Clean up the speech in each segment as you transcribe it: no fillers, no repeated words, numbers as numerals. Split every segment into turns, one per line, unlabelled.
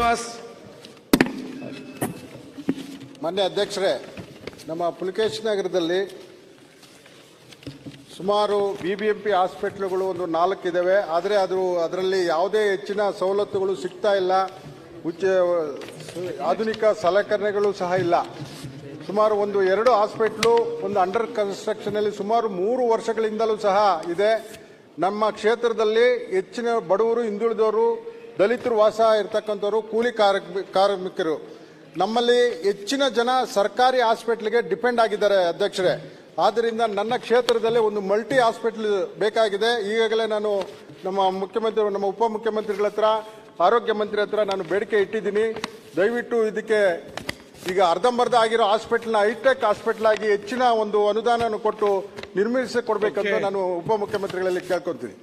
ಶ್ರೀನಿವಾಸ್.
ಮಾನ್ಯ ಅಧ್ಯಕ್ಷರೇ, ನಮ್ಮ ಪುಲಕೇಶಿ ನಗರದಲ್ಲಿ ಸುಮಾರು ಬಿಬಿಎಂಪಿ ಹಾಸ್ಪಿಟ್ಲುಗಳು ಒಂದು 4 ಇದ್ದಾವೆ. ಆದರೆ ಅದರಲ್ಲಿ ಯಾವುದೇ ಹೆಚ್ಚಿನ ಸವಲತ್ತುಗಳು ಸಿಗ್ತಾ ಇಲ್ಲ. ಆಧುನಿಕ ಸಲಕರಣೆಗಳು ಸಹ ಇಲ್ಲ. ಸುಮಾರು 1-2 ಹಾಸ್ಪಿಟ್ಲು ಒಂದು ಅಂಡರ್ ಕನ್ಸ್ಟ್ರಕ್ಷನ್ ಅಲ್ಲಿ ಸುಮಾರು 3 ವರ್ಷಗಳಿಂದಲೂ ಸಹ ಇದೆ. ನಮ್ಮ ಕ್ಷೇತ್ರದಲ್ಲಿ ಹೆಚ್ಚಿನ ಬಡವರು, ಹಿಂದುಳಿದವರು, ದಲಿತರು ವಾಸ ಇರತಕ್ಕಂಥವರು, ಕೂಲಿ ಕಾರ್ಮಿಕರು, ನಮ್ಮಲ್ಲಿ ಹೆಚ್ಚಿನ ಜನ ಸರ್ಕಾರಿ ಹಾಸ್ಪಿಟ್ಲಿಗೆ ಡಿಪೆಂಡ್ ಆಗಿದ್ದಾರೆ ಅಧ್ಯಕ್ಷರೇ. ಆದ್ದರಿಂದ ನನ್ನ ಕ್ಷೇತ್ರದಲ್ಲಿ ಒಂದು ಮಲ್ಟಿ ಹಾಸ್ಪಿಟಲ್ ಬೇಕಾಗಿದೆ. ಈಗಾಗಲೇ ನಾನು ನಮ್ಮ ಉಪಮುಖ್ಯಮಂತ್ರಿಗಳ ಹತ್ರ, ಆರೋಗ್ಯ ಮಂತ್ರಿ ಹತ್ರ ನಾನು ಬೇಡಿಕೆ ಇಟ್ಟಿದ್ದೀನಿ. ದಯವಿಟ್ಟು ಇದಕ್ಕೆ ಈಗ ಅರ್ಧಂಬರ್ಧ ಆಗಿರೋ ಹಾಸ್ಪಿಟಲ್ನ ಹೈಟೆಕ್ ಹಾಸ್ಪಿಟಲ್ ಆಗಿ ಹೆಚ್ಚಿನ ಒಂದು ಅನುದಾನ ಕೊಟ್ಟು ನಿರ್ಮಿಸಿಕೊಡ್ಬೇಕಂತ ನಾನು ಉಪಮುಖ್ಯಮಂತ್ರಿಗಳಲ್ಲಿ ಕೇಳ್ಕೊತೀನಿ.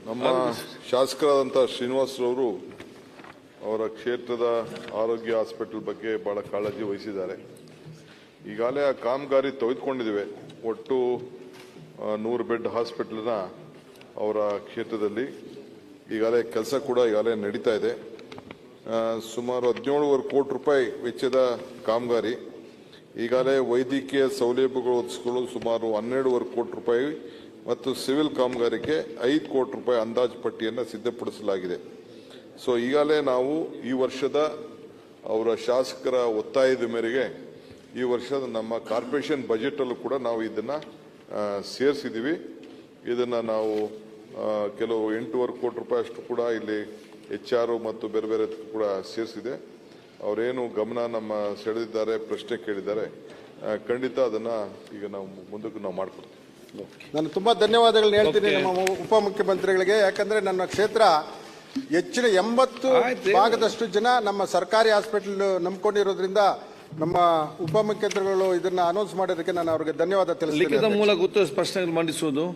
ನಮ್ಮ ಶಾಸಕರಾದಂಥ ಶ್ರೀನಿವಾಸರವರು ಅವರ ಕ್ಷೇತ್ರದ ಆರೋಗ್ಯ ಹಾಸ್ಪಿಟಲ್ ಬಗ್ಗೆ ಬಹಳ ಕಾಳಜಿ ವಹಿಸಿದ್ದಾರೆ. ಈಗಾಗಲೇ ಆ ಕಾಮಗಾರಿ ತೆಗೆದುಕೊಂಡಿದ್ದೇವೆ. ಒಟ್ಟು 100 ಬೆಡ್ ಹಾಸ್ಪಿಟಲ್ನ ಅವರ ಕ್ಷೇತ್ರದಲ್ಲಿ ಈಗಾಗಲೇ ಕೆಲಸ ಕೂಡ ಈಗಾಗಲೇ ನಡೀತಾ ಇದೆ. ಸುಮಾರು 17.5 ಕೋಟಿ ರೂಪಾಯಿ ವೆಚ್ಚದ ಕಾಮಗಾರಿ. ಈಗಾಗಲೇ ವೈದ್ಯಕೀಯ ಸೌಲಭ್ಯಗಳು ಒದಗಿಸಿಕೊಳ್ಳಲು ಸುಮಾರು 12.5 ಕೋಟಿ ರೂಪಾಯಿ ಮತ್ತು ಸಿವಿಲ್ ಕಾಮಗಾರಿಗೆ 5 ಕೋಟಿ ರೂಪಾಯಿ ಅಂದಾಜು ಪಟ್ಟಿಯನ್ನು ಸಿದ್ಧಪಡಿಸಲಾಗಿದೆ. ಸೊ ಈಗಾಗಲೇ ನಾವು ಈ ವರ್ಷದ ಅವರ ಶಾಸಕರ ಒತ್ತಾಯದ ಮೇರೆಗೆ ಈ ವರ್ಷದ ನಮ್ಮ ಕಾರ್ಪೊರೇಷನ್ ಬಜೆಟ್ ಅಲ್ಲೂ ಕೂಡ ನಾವು ಇದನ್ನ ಸೇರಿಸಿದ್ದೀವಿ. ಇದನ್ನ ನಾವು ಕೆಲವು 8.5 ಕೋಟಿ ರೂಪಾಯಿ ಅಷ್ಟು ಕೂಡ ಇಲ್ಲಿ HR ಮತ್ತು ಬೇರೆ ಬೇರೆ ಕೂಡ ಸೇರಿಸಿದೆ. ಅವರೇನು ಗಮನ ನಮ್ಮ ಸೆಳೆದಿದ್ದಾರೆ, ಪ್ರಶ್ನೆ ಕೇಳಿದ್ದಾರೆ, ಖಂಡಿತ ಅದನ್ನ ಈಗ ನಾವು ಮುಂದಕ್ಕೆ ನಾವು ಮಾಡ್ಕೊಡ್ತೀವಿ.
ನಾನು ತುಂಬಾ ಧನ್ಯವಾದಗಳನ್ನ ಹೇಳ್ತೀನಿ ನಮ್ಮ ಉಪಮುಖ್ಯಮಂತ್ರಿಗಳಿಗೆ. ಯಾಕಂದ್ರೆ ನನ್ನ ಕ್ಷೇತ್ರ ಹೆಚ್ಚಿನ 80 ಭಾಗದಷ್ಟು ಜನ ನಮ್ಮ ಸರ್ಕಾರಿ ಹಾಸ್ಪಿಟಲ್ ನಂಬ್ಕೊಂಡಿರೋದ್ರಿಂದ ನಮ್ಮ ಉಪಮುಖ್ಯಮಂತ್ರಿಗಳು ಇದನ್ನ ಅನೌನ್ಸ್ ಮಾಡೋದಕ್ಕೆ ನಾನು ಅವರಿಗೆ ಧನ್ಯವಾದ ತಿಳಿಸ್ತೀನಿ.
ಲಿಖಿತ ಮೂಲಕ ಉತ್ತರ ಪ್ರಶ್ನೆಗಳು ಮಂಡಿಸುವುದು.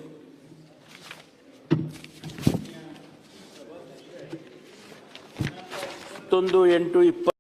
1-8-20